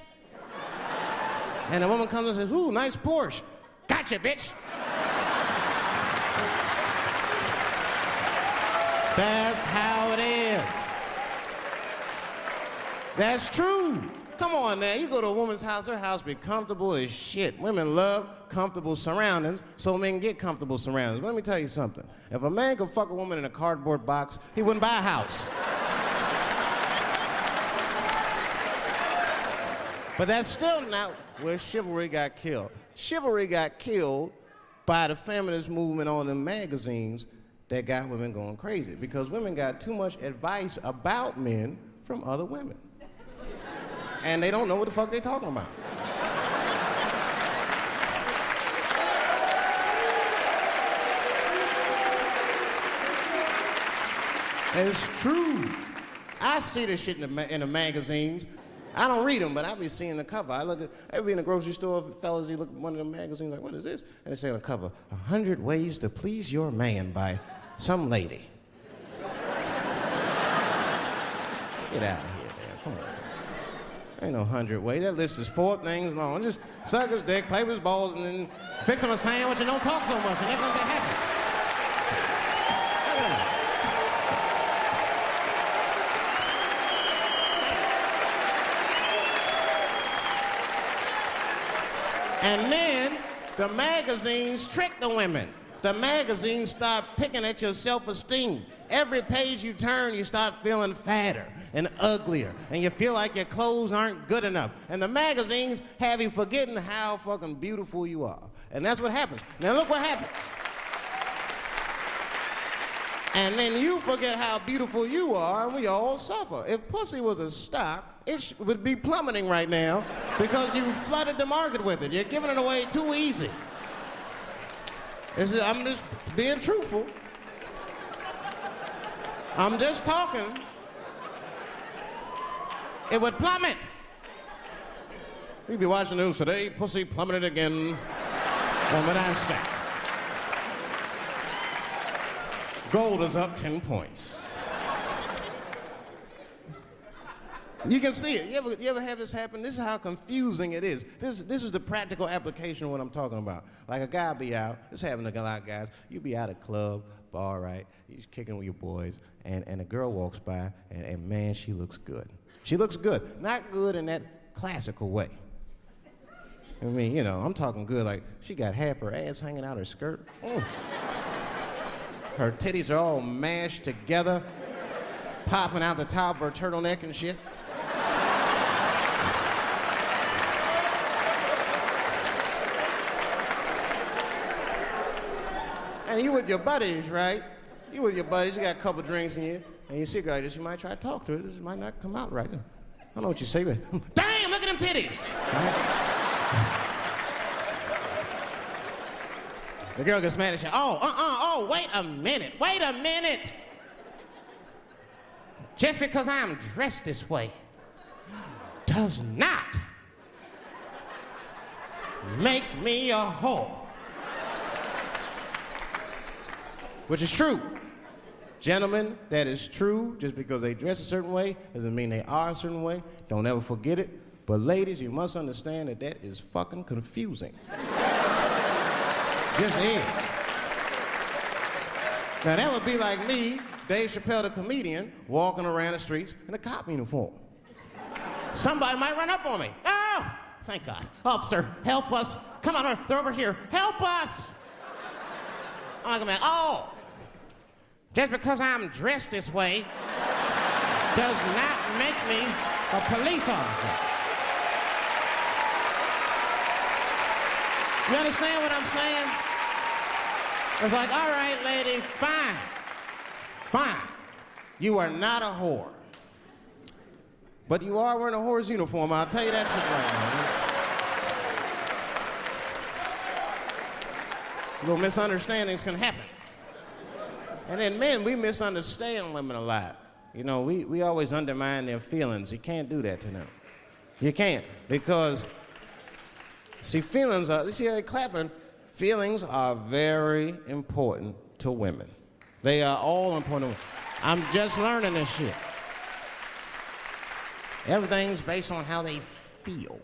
And a woman comes and says, ooh, nice Porsche. Gotcha, bitch. That's how it is. That's true. Come on now, you go to a woman's house, her house be comfortable as shit. Women love comfortable surroundings, so men get comfortable surroundings. But let me tell you something. If a man could fuck a woman in a cardboard box, he wouldn't buy a house. But that's still not where chivalry got killed. Chivalry got killed by the feminist movement on the magazines that got women going crazy, because women got too much advice about men from other women. And they don't know what the fuck they're talking about. It's true. I see this shit in the magazines. I don't read them, but I be seeing the cover. I be in the grocery store, fellas, you look at one of the magazines, like, what is this? And they say on the cover, 100 Ways to Please Your Man by some lady. Get out of here, man. Come on. Ain't no 100 ways. That list is 4 things long. Just suck his dick, play with his balls, and then fix him a sandwich and don't talk so much, and they're gonna be happy. And then the magazines trick the women. The magazines start picking at your self-esteem. Every page you turn, you start feeling fatter and uglier, and you feel like your clothes aren't good enough. And the magazines have you forgetting how fucking beautiful you are. And that's what happens. Now look what happens. And then you forget how beautiful you are, and we all suffer. If pussy was a stock, it would be plummeting right now because you flooded the market with it. You're giving it away too easy. I'm just being truthful. I'm just talking. It would plummet. You'd be watching the news today, pussy plummeted again on the NASDAQ. Gold is up 10 points. You can see it. You ever have this happen? This is how confusing it is. This is the practical application of what I'm talking about. Like a guy be out, this happens to a lot of guys. You be out at a club, bar, right? You're kicking with your boys, and a girl walks by, and man, she looks good. She looks good. Not good in that classical way. I mean, you know, I'm talking good, like she got half her ass hanging out her skirt. Her titties are all mashed together, popping out the top of her turtleneck and shit. And you with your buddies, right? You with your buddies, you got a couple drinks in you, and you see a girl like this, you might try to talk to her. This might not come out right. I don't know what you say, but damn, look at them titties! Right? The girl gets mad and says, oh, wait a minute. Just because I'm dressed this way does not make me a whore. Which is true. Gentlemen, that is true. Just because they dress a certain way doesn't mean they are a certain way. Don't ever forget it. But ladies, you must understand that that is fucking confusing. Just is. Now that would be like me, Dave Chappelle the comedian, walking around the streets in a cop uniform. Somebody might run up on me. Oh, thank God. Officer, help us. Come on, they're over here. Help us. I'm like, man, oh, just because I'm dressed this way does not make me a police officer. You understand what I'm saying? It's like, all right, lady, fine. You are not a whore. But you are wearing a whore's uniform, I'll tell you that shit right now. Little misunderstandings can happen. And then men, we misunderstand women a lot. You know, we always undermine their feelings. You can't do that to them. You can't, because, see, feelings are, you see how they're clapping? Feelings are very important to women. They are all important to women. I'm just learning this shit. Everything's based on how they feel.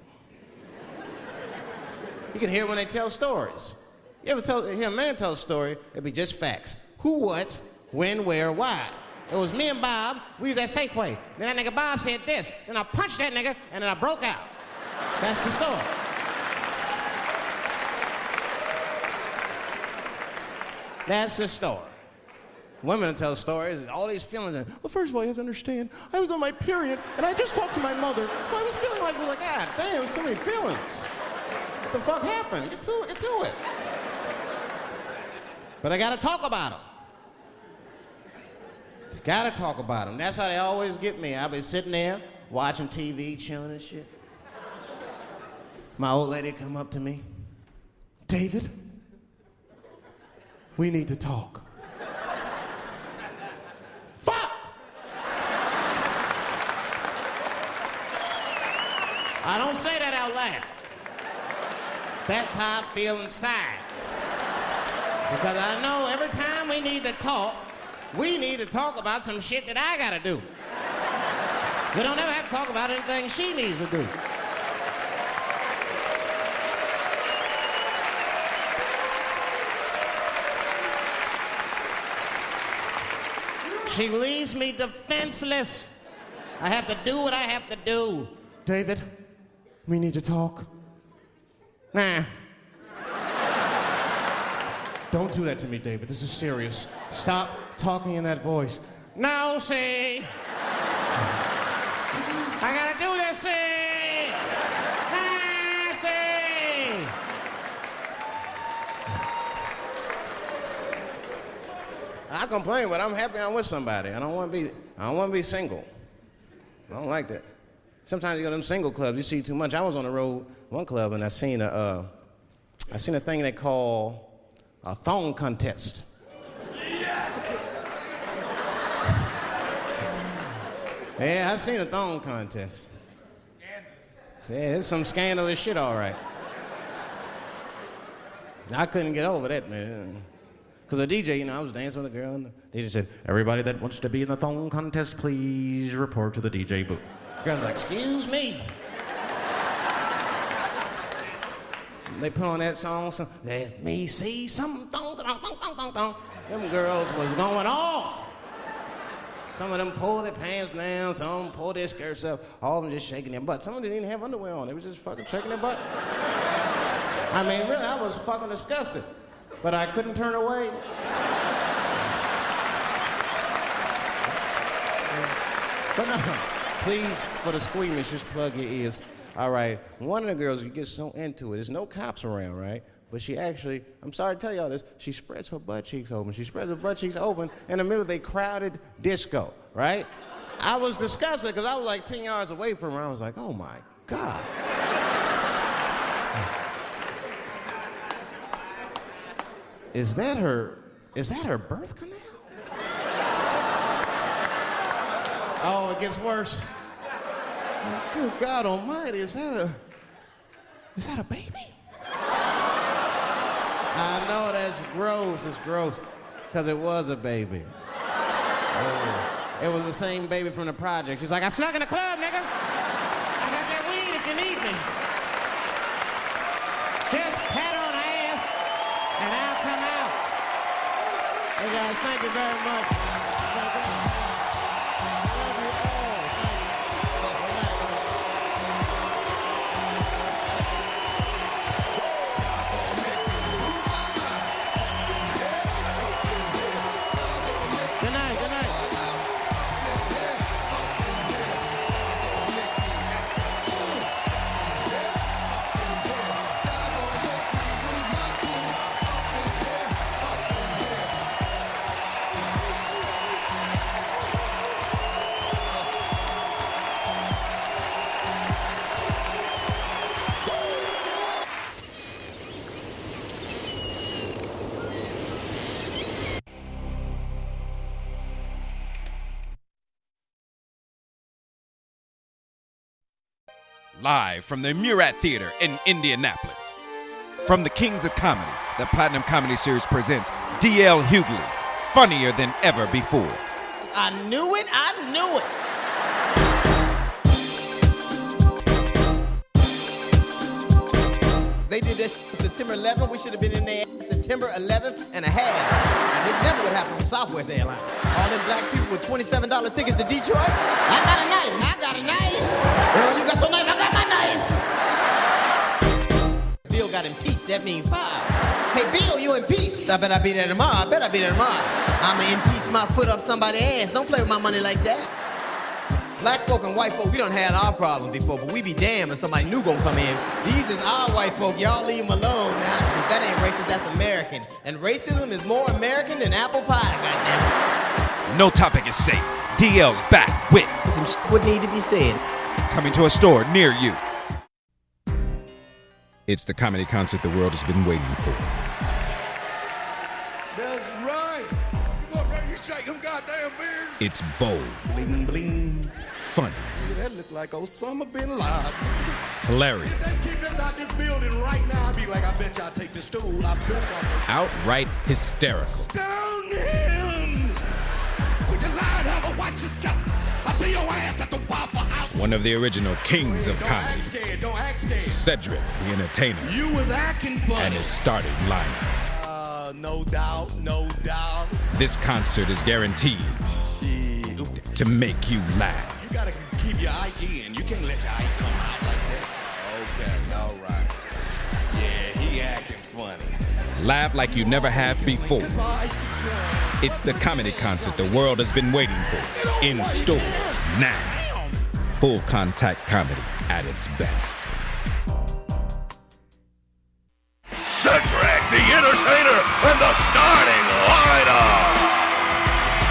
You can hear when they tell stories. You ever hear a man tell a story, it'd be just facts. Who, what, when, where, why. It was me and Bob, we was at Safeway. Then that nigga Bob said this, then I punched that nigga, and then I broke out. That's the story. That's the story. Women tell stories, all these feelings. Well, first of all, you have to understand, I was on my period, and I just talked to my mother, so I was feeling like, God damn, there's too many feelings. What the fuck happened? Get to it. But I gotta talk about them. Gotta talk about them. That's how they always get me. I'll be sitting there, watching TV, chilling and shit. My old lady come up to me. David, we need to talk. Fuck! I don't say that out loud. That's how I feel inside. Because I know every time we need to talk about some shit that I gotta do. We don't ever have to talk about anything she needs to do. She leaves me defenseless. I have to do what I have to do. David, we need to talk. Nah. Don't do that to me, David. This is serious. Stop talking in that voice. No, see. I gotta do this, see. Ah, see. I complain, but I'm happy I'm with somebody. I don't want to be single. I don't like that. Sometimes you go to them single clubs, you see too much. I was on the road, one club, and I seen a thing they call a thong contest. Yeah, I seen a thong contest. Yeah, it's some scandalous shit, all right. I couldn't get over that, man. Because the DJ, I was dancing with a girl, and the DJ said, everybody that wants to be in the thong contest, please report to the DJ booth. The girl was like, excuse me. They put on that song, let me see some thong, thong, thong, thong, thong, thong. Them girls was going off. Some of them pulled their pants down, some of them pulled their skirts up, all of them just shaking their butt. Some of them didn't even have underwear on, they was just fucking shaking their butt. I mean, really, I was fucking disgusted. But I couldn't turn away. But no, please, for the squeamish, just plug your ears. All right, one of the girls, you get so into it. There's no cops around, right? But she actually, I'm sorry to tell y'all this, she spreads her butt cheeks open. She spreads her butt cheeks open in the middle of a crowded disco, right? I was disgusted because I was like 10 yards away from her. I was like, oh my God. Is that her birth canal? Oh, it gets worse. Oh, good God Almighty, is that a baby? I know that's gross. It's gross, because it was a baby. Oh. It was the same baby from the project. She's like, I snuck in the club, nigga. I got that weed if you need me. Just pat on the ass, and I'll come out. Hey guys, thank you very much. Thank you. I love you all. Good night, good night. Live from the Murat Theater in Indianapolis. From the Kings of Comedy, the Platinum Comedy Series presents D.L. Hughley, funnier than ever before. I knew it. They did this September 11th. We should have been in there September 11th and a half. It never would happen on Southwest Airlines. All them black people with $27 tickets to Detroit. I got a knife. Girl, you got some knife. I got my knife. Bill got impeached. That means 5. Hey, Bill, you impeached. I bet I'll be there tomorrow. I'ma impeach my foot up somebody's ass. Don't play with my money like that. Black folk and white folk, we done had our problems before, but we be damned if somebody new gonna come in. These is our white folk, y'all leave them alone now. See, that ain't racist, that's American. And racism is more American than apple pie, goddammit. No topic is safe. DL's back with Some shit would need to be said. coming to a store near you. It's the comedy concert the world has been waiting for. That's right. You gonna bring you shake them goddamn beers? It's bold, Bling, bling. funny, That look like Osama bin Laden. hilarious, Let's keep this out this building right now. I'll be like, I bet y'all take the stool. I bet y'all take outright hysterical. Stone him. Put your line up and watch yourself. I see your ass at the Waffle House. One of the original kings of Don't comedy, act scared. Don't act scared. Cedric the Entertainer, You was acting funny. and his starting lineup. No doubt, no doubt. This concert is guaranteed Shit. to make you laugh. You gotta keep your eye in. You can't let your eye come out like that. Okay, all right. Yeah, he acting funny. Laugh like you never have before. It's the comedy concert the world has been waiting for. In stores now. Full contact comedy at its best. Cedric, the Entertainer, and the starting lineup.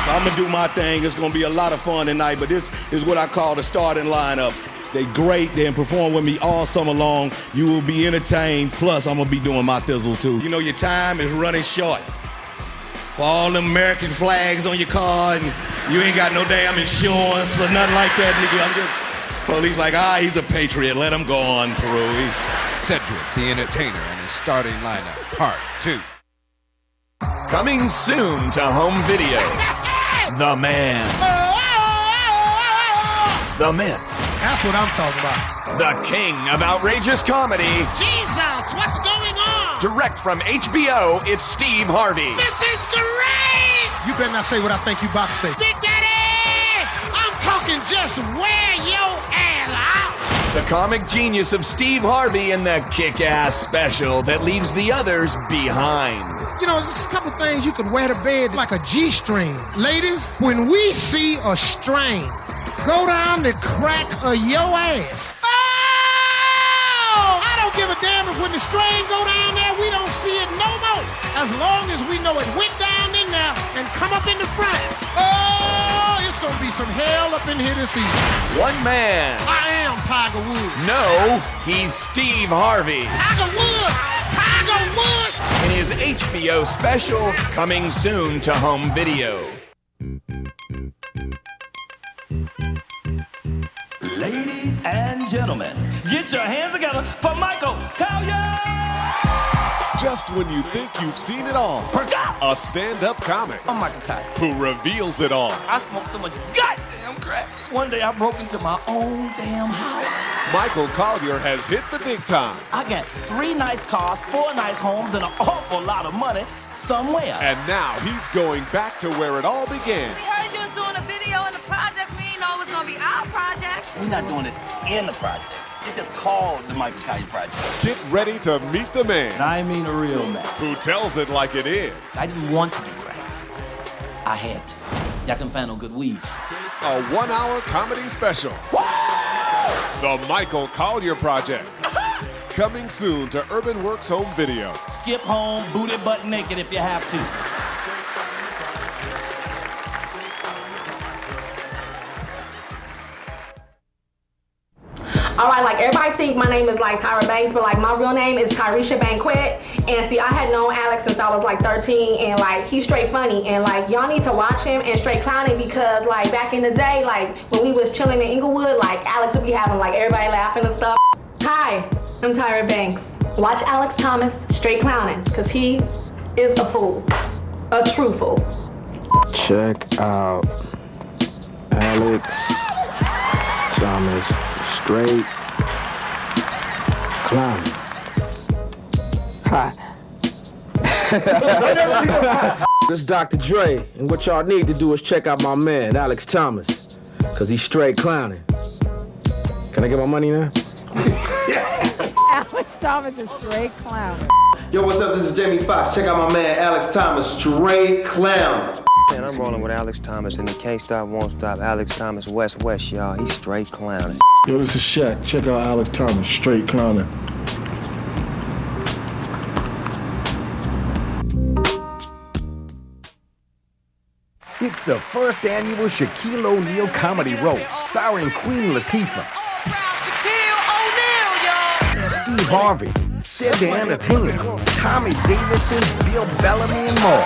I'm gonna do my thing. It's gonna be a lot of fun tonight, but this is what I call the starting lineup. They're great. They perform with me all summer long. You will be entertained. Plus, I'm gonna be doing my thizzle too. You know your time is running short. For all them American flags on your car, and you ain't got no damn insurance or nothing like that, nigga. I'm just police like, he's a patriot. Let him go on through. Cedric the Entertainer and his starting lineup, part 2. Coming soon to home video. The Man. The Myth. That's what I'm talking about. The King of Outrageous Comedy. Jesus, what's going on? Direct from HBO, it's Steve Harvey. This is great! You better not say what I think you about to say. Big Daddy! I'm talking just wear your ass out. The comic genius of Steve Harvey in the kick-ass special that leaves the others behind. You know, there's a couple things you can wear to bed like a G-string. Ladies, when we see a string go down the crack of your ass, oh! I don't give a damn if when the string go down there, we don't see it no more. As long as we know it went down in there and come up in the front. Oh, it's gonna be some hell up in here this season. One man. I am Tiger Woods. No, he's Steve Harvey. Tiger Woods! Tiger Woods! In his HBO special, coming soon to home video. Ladies and gentlemen, get your hands together for Michael Collier! Just when you think you've seen it all, a stand-up comic I'm Michael Collier. who reveals it all. I smoke so much goddamn crack. One day I broke into my own damn house. Michael Collier has hit the big time. I got 3 nice cars, 4 nice homes, and an awful lot of money somewhere. And now he's going back to where it all began. We heard you was doing a video in the projects. We didn't know it was gonna be our project. We're not doing it in the projects. It's just called the Michael Collier Project. Get ready to meet the man I mean a real man. who tells it like it is. I didn't want to do crack. I had to. Y'all can find no good weed. A 1-hour comedy special. The Michael Collier Project. Coming soon to Urban Works Home Video. Skip home, booty butt naked if you have to. All right, like everybody think my name is like Tyra Banks, but like my real name is Tyresha Banquet. And see, I had known Alex since I was like 13, and like he's straight funny, and like y'all need to watch him and straight clowning, because like back in the day, like when we was chilling in Inglewood, like Alex would be having like everybody laughing and stuff. Hi, I'm Tyra Banks. Watch Alex Thomas straight clowning, because he is a fool, a true fool. Check out Alex Thomas straight clowning. Hi. This is Dr. Dre, and what y'all need to do is check out my man, Alex Thomas, because he's straight clowning. Can I get my money now? Alex Thomas is straight clowning. Yo, what's up? This is Jamie Foxx. Check out my man, Alex Thomas, straight clowning. Man, I'm rolling with Alex Thomas, and he can't stop, won't stop. Alex Thomas, West, y'all. He's straight clowning. Yo, this is Shaq. Check out Alex Thomas, straight clowning. It's the first annual Shaquille O'Neal Comedy Roast, starring Queen Latifah, Steve Harvey, Sid the Entertainer, Tommy Davidson, Bill Bellamy, and more.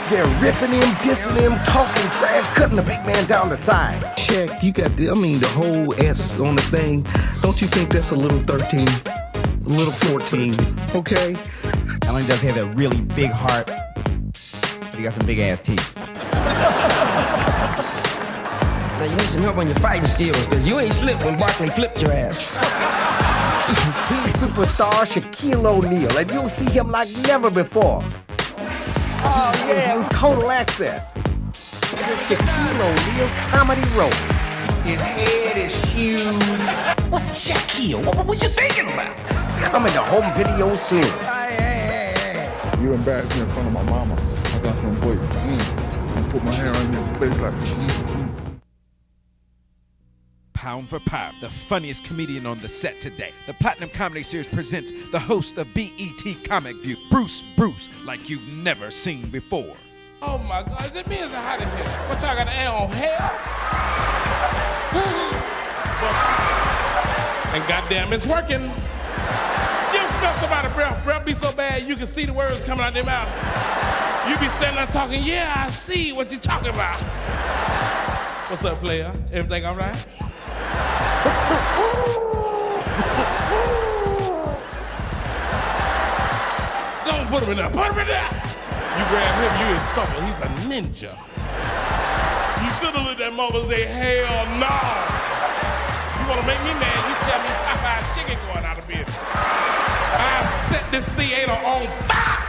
They're ripping him, dissing him, talking trash, cutting the big man down the side. Shaq, you got the whole S on the thing. Don't you think that's a little 13, a little 14, okay? Alan does have a really big heart, but he got some big ass teeth. Now you need some help on your fighting skills, because you ain't slipped when Barkley flipped your ass. He's superstar Shaquille O'Neal, and you'll see him like never before. Oh, yeah. Gives you total access. The Shaquille O'Neal Comedy Roast. His head is huge. What's Shaquille? What you thinking about? Coming to home video soon. You embarrassed me in front of my mama. I got some weight. Put my hair on your face like Pound for pound, the funniest comedian on the set today. The Platinum Comedy Series presents the host of BET Comic View, Bruce, like you've never seen before. Oh my God, is it me or is it hot in here? What y'all got to air on hell? And goddamn, it's working. You ever smell somebody's breath be so bad you can see the words coming out their mouth? You be standing there talking, yeah, I see what you talking about. What's up, player? Everything all right? Don't put him in there. Put him in there. You grab him, you in trouble. He's a ninja. You should have looked at mama and say, hell no. You want to make me mad, you tell me Popeye's chicken going out of business. I set this theater on fire.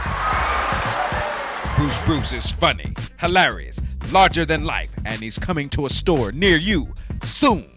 Bruce is funny, hilarious, larger than life, and he's coming to a store near you soon.